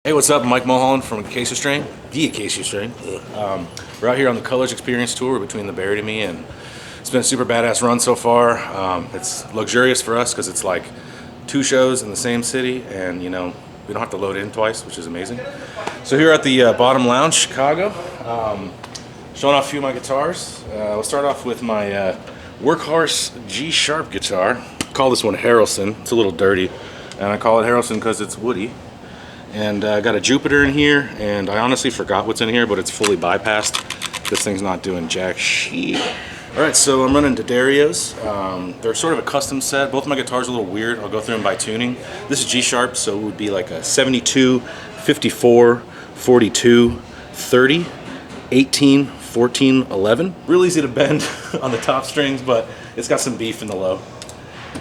Hey, what's up? I'm Mike Mulholland from Acacia Strain, the Acacia Strain. We're out here on the Colors Experience Tour between the Buried and me, and it's been a super badass run so far. It's luxurious for us because it's like 2 shows in the same city, and you know, we don't have to load in twice, which is amazing. So here at the Bottom Lounge, Chicago, showing off a few of my guitars. We'll start off with my Workhorse G-sharp guitar. I call this one Harrelson. It's a little dirty, and I call it Harrelson because it's woody. And I got a Jupiter in here, and I honestly forgot what's in here, but it's fully bypassed. This thing's not doing jack shit. All right, so I'm running D'Addarios. They're sort of a custom set. Both of my guitars are a little weird. I'll go through them by tuning. This is G-sharp, so it would be like a 72, 54, 42, 30, 18, 14, 11. Real easy to bend on the top strings, but it's got some beef in the low.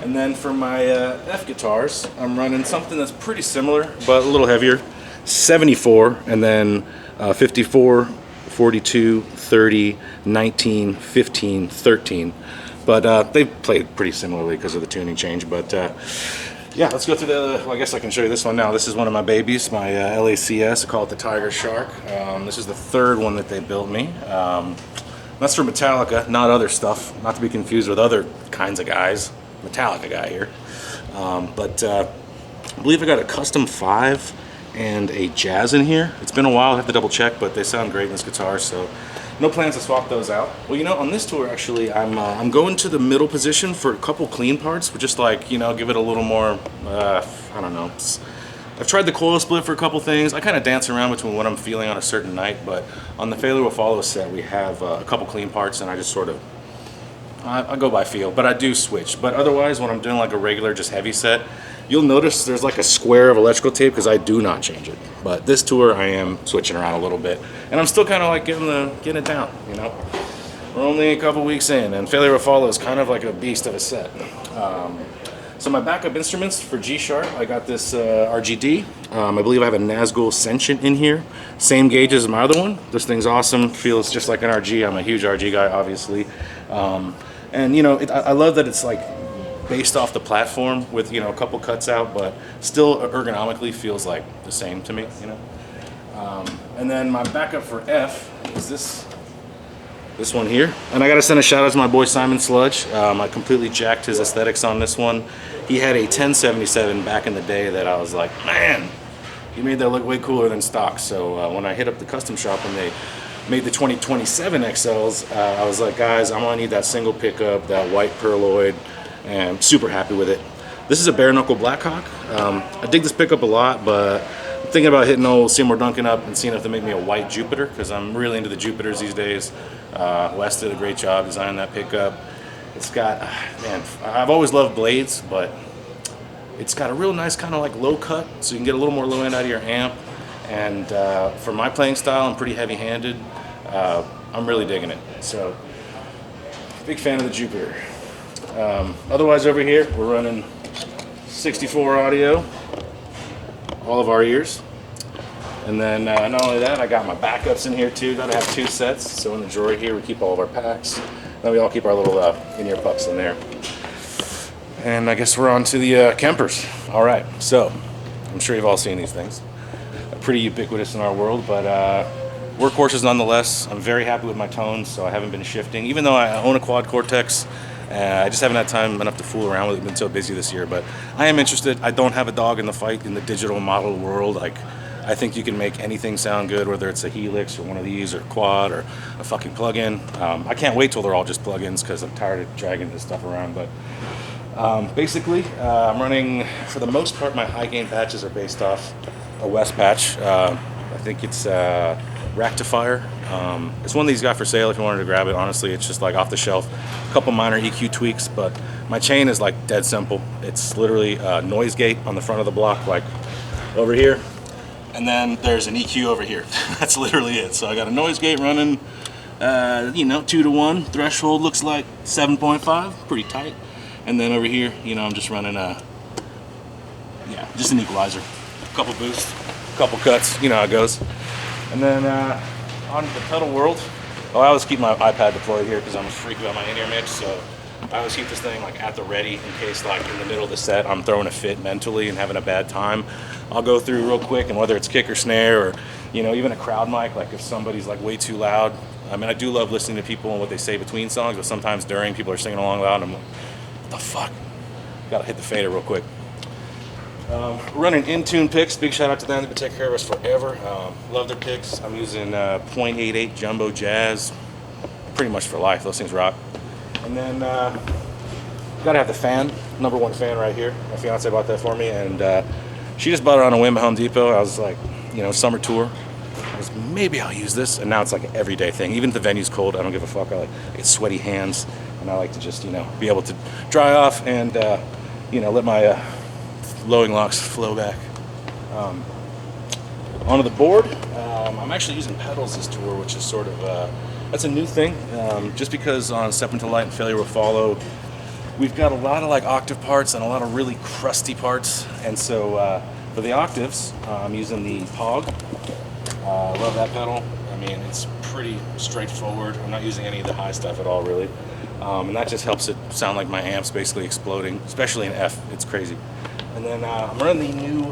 And then for my F guitars, I'm running something that's pretty similar, but a little heavier. 74, and then 54, 42, 30, 19, 15, 13. But they played pretty similarly because of the tuning change. But yeah, let's go through well, I guess I can show you this one now. This is one of my babies, my LACS. I call it the Tiger Shark. This is the 3rd one that they built me. That's for Metallica, not other stuff. Not to be confused with other kinds of guys. Metallica guy here, I believe I got a custom 5 and a jazz in here. It's been a while, I have to double check, but they sound great in this guitar, so no plans to swap those out. Well, you know, on this tour actually, I'm going to the middle position for a couple clean parts, but just like, you know, give it a little more, I don't know. I've tried the coil split for a couple things. I kind of dance around between what I'm feeling on a certain night, but on the Failure Will Follow set, we have a couple clean parts, and I just sort of I go by feel, but I do switch. But otherwise, when I'm doing like a regular, just heavy set, you'll notice there's like a square of electrical tape because I do not change it. But this tour, I am switching around a little bit, and I'm still kind of like getting it down. You know, we're only a couple weeks in, and Failure Will Follow is kind of like a beast of a set. So my backup instruments for G-sharp, I got this RGD. I believe I have a Nazgul Sentient in here. Same gauge as my other one. This thing's awesome. Feels just like an RG. I'm a huge RG guy, obviously. And you know, I love that it's like based off the platform with, you know, a couple cuts out, but still ergonomically feels like the same to me, you know. And then my backup for F is this one here. And I gotta send a shout out to my boy Simon Sludge. I completely jacked his aesthetics on this one. He had a 1077 back in the day that I was like, man, he made that look way cooler than stock. So when I hit up the custom shop and they made the 2027 XLs, I was like, guys, I'm gonna need that single pickup, that white perloid, and I'm super happy with it. This is a bare knuckle Blackhawk. I dig this pickup a lot, but I'm thinking about hitting old Seymour Duncan up and seeing if they make me a white Jupiter, because I'm really into the Jupiters these days. Wes did a great job designing that pickup. It's got, man, I've always loved blades, but it's got a real nice kind of like low cut, so you can get a little more low end out of your amp. And for my playing style, I'm pretty heavy-handed. I'm really digging it. So, big fan of the Jupiter. Otherwise, over here, we're running 64 audio, all of our ears. And then not only that, I got my backups in here too. Gotta have 2 sets. So in the drawer here, we keep all of our packs. Then we all keep our little in-ear pups in there. And I guess we're on to the Kempers. All right, so I'm sure you've all seen these things. Pretty ubiquitous in our world, but workhorses nonetheless. I'm very happy with my tones, so I haven't been shifting. Even though I own a quad Cortex, I just haven't had time enough to fool around with it. I've been so busy this year, but I am interested. I don't have a dog in the fight in the digital model world. Like, I think you can make anything sound good, whether it's a Helix or one of these or quad or a fucking plug-in. I can't wait till they're all just plug-ins because I'm tired of dragging this stuff around. But basically, I'm running, for the most part, my high gain patches are based off a West patch. I think it's Rectifier. It's one of these got for sale if you wanted to grab it. Honestly, it's just like off the shelf. A couple minor EQ tweaks, but my chain is like dead simple. It's literally a noise gate on the front of the block, like over here. And then there's an EQ over here. That's literally it. So I got a noise gate running, you know, 2-to-1. Threshold looks like 7.5, pretty tight. And then over here, you know, I'm just running just an equalizer. Couple boosts, couple cuts, you know how it goes. And then on the pedal world, I always keep my iPad deployed here because I'm a freak about my in-ear mix, so I always keep this thing like at the ready in case like in the middle of the set I'm throwing a fit mentally and having a bad time. I'll go through real quick, and whether it's kick or snare or, you know, even a crowd mic, like if somebody's like way too loud. I mean, I do love listening to people and what they say between songs, but sometimes during people are singing along loud and I'm like, what the fuck? Gotta hit the fader real quick. Running in-tune picks. Big shout out to them. They've been taking care of us forever. Love their picks. I'm using .88 Jumbo Jazz pretty much for life. Those things rock. And then gotta have the fan. Number one fan right here. My fiance bought that for me, and she just bought it on a whim at Home Depot. I was like, you know, summer tour. I was, maybe I'll use this, and now it's like an everyday thing. Even if the venue's cold, I don't give a fuck. I get sweaty hands, and I like to just, you know, be able to dry off and you know, let my blowing locks flow back. Onto the board, I'm actually using pedals this tour, which is sort of that's a new thing. Just because on Step Into Light and Failure Will Follow, we've got a lot of like octave parts and a lot of really crusty parts, and so for the octaves, I'm using the Pog. I love that pedal. I mean, it's pretty straightforward. I'm not using any of the high stuff at all, really, and that just helps it sound like my amp's basically exploding, especially in F. It's crazy. And then I'm running the new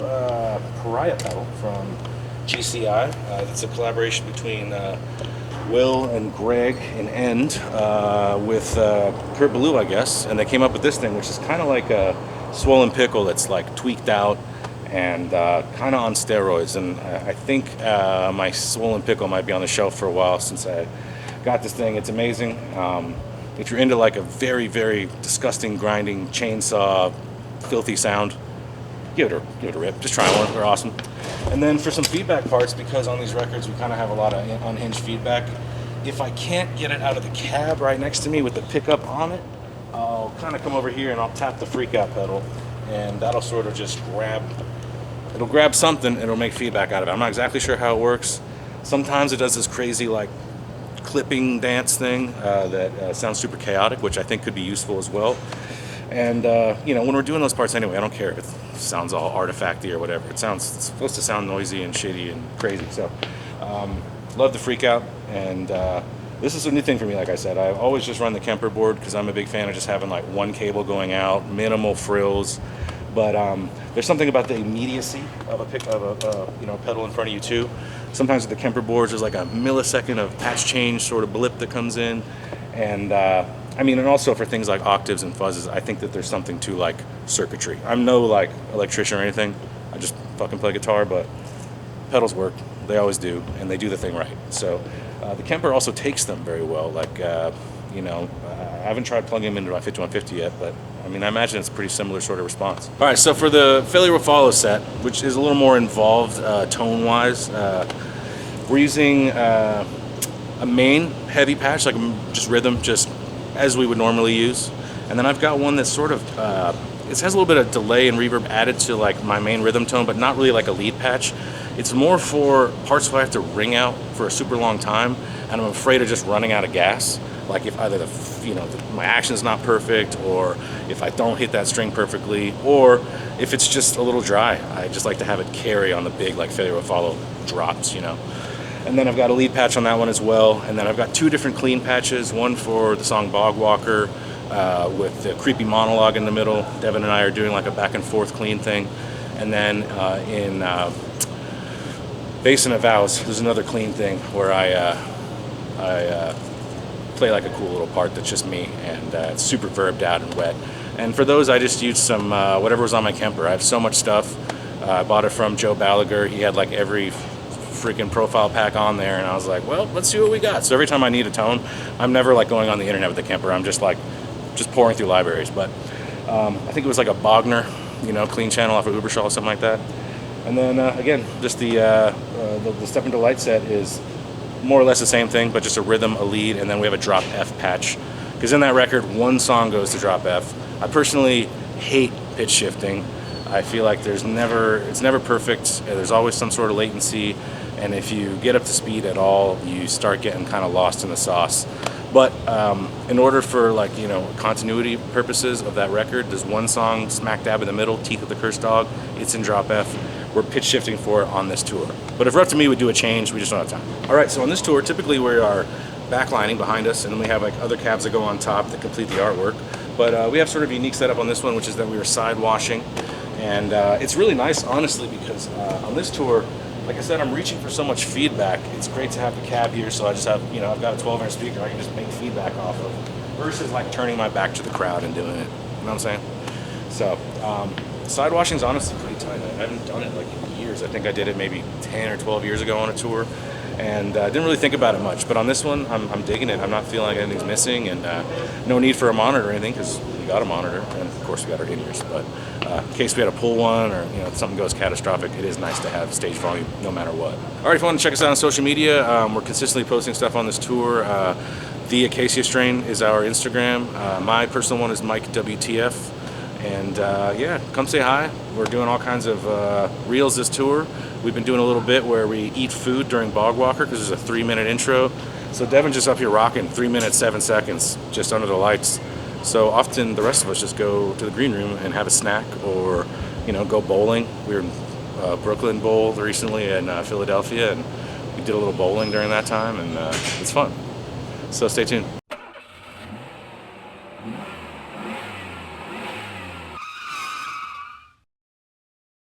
Pariah pedal from GCI. It's a collaboration between Will and Greg in End with Kurt Ballou, I guess. And they came up with this thing, which is kind of like a swollen pickle that's like tweaked out and kind of on steroids. And I think my swollen pickle might be on the shelf for a while since I got this thing. It's amazing. If you're into like a very, very disgusting, grinding, chainsaw, filthy sound, give it a rip. Just try one. They're awesome. And then for some feedback parts, because on these records we kind of have a lot of unhinged feedback, if I can't get it out of the cab right next to me with the pickup on it, I'll kind of come over here and I'll tap the freak out pedal, and that'll sort of just it'll grab something and it'll make feedback out of it. I'm not exactly sure how it works. Sometimes it does this crazy like clipping dance thing that sounds super chaotic, which I think could be useful as well. And you know, when we're doing those parts anyway, I don't care if it sounds all artifacty or whatever. It's supposed to sound noisy and shitty and crazy. So love the freak out, and this is a new thing for me. Like I said, I always just run the Kemper board because I'm a big fan of just having like one cable going out, minimal frills. But there's something about the immediacy of a you know, pedal in front of you too. Sometimes with the Kemper boards, there's like a millisecond of patch change sort of blip that comes in, and I mean, and also for things like octaves and fuzzes, I think that there's something to like circuitry. I'm no like electrician or anything. I just fucking play guitar, but pedals work. They always do, and they do the thing right. So the Kemper also takes them very well. Like, you know, I haven't tried plugging them into my 5150 yet, but I mean, I imagine it's a pretty similar sort of response. All right, so for the Failure Will Follow set, which is a little more involved tone-wise, we're using a main heavy patch, like just rhythm, just as we would normally use. And then I've got one that's sort of, it has a little bit of delay and reverb added to like my main rhythm tone, but not really like a lead patch. It's more for parts where I have to ring out for a super long time, and I'm afraid of just running out of gas. Like if either my action's not perfect, or if I don't hit that string perfectly, or if it's just a little dry. I just like to have it carry on the big like Failure Will Follow drops, you know. And then I've got a lead patch on that one as well. And then I've got two different clean patches, one for the song Bog Walker with the creepy monologue in the middle. Devin and I are doing like a back and forth clean thing. And then in Basin of Vows, there's another clean thing where I play like a cool little part that's just me, and it's super verbed out and wet. And for those, I just used some whatever was on my Kemper. I have so much stuff. I bought it from Joe Balaguer. He had like every freaking profile pack on there, and I was like, well, let's see what we got. So every time I need a tone, I'm never like going on the internet with the Kemper. I'm just pouring through libraries. But I think it was like a Bogner, you know, clean channel off of Ubershaw or something like that. And then again, just the Step Into Light set is more or less the same thing, but just a rhythm, a lead, and then we have a drop F patch. Because in that record, one song goes to drop F. I personally hate pitch shifting. I feel like it's never perfect. There's always some sort of latency, and if you get up to speed at all, you start getting kind of lost in the sauce. But in order for like, you know, continuity purposes of that record, there's one song smack dab in the middle, Teeth of the Cursed Dog. It's in drop F. We're pitch shifting for it on this tour. But if we're up to me, we'd do a change. We just don't have time. All right, so on this tour, typically we are backlining behind us, and then we have like other cabs that go on top that complete the artwork. But we have sort of a unique setup on this one, which is that we are side washing. And it's really nice, honestly, because on this tour, like I said, I'm reaching for so much feedback. It's great to have the cab here, so I just have, I've got a 12-inch speaker I can just make feedback off of, versus like turning my back to the crowd and doing it. You know what I'm saying? So, side washing is honestly pretty tight. I haven't done it like in years. I think I did it maybe 10 or 12 years ago on a tour, and didn't really think about it much. But on this one, I'm digging it. I'm not feeling like anything's missing, and no need for a monitor or anything, because we got a monitor, and of course we got our in-ears. But in case we had to pull one, or if something goes catastrophic, it is nice to have stage volume no matter what. All right, if you want to check us out on social media, we're consistently posting stuff on this tour. The Acacia Strain is our Instagram. My personal one is Mike WTF. And yeah, come say hi. We're doing all kinds of reels this tour. We've been doing a little bit where we eat food during Bog Walker, because there's a 3-minute intro. So Devin's just up here rocking 3 minutes, 7 seconds, just under the lights. So often the rest of us just go to the green room and have a snack, or go bowling. We were in Brooklyn Bowl recently in Philadelphia, and we did a little bowling during that time, and it's fun. So stay tuned.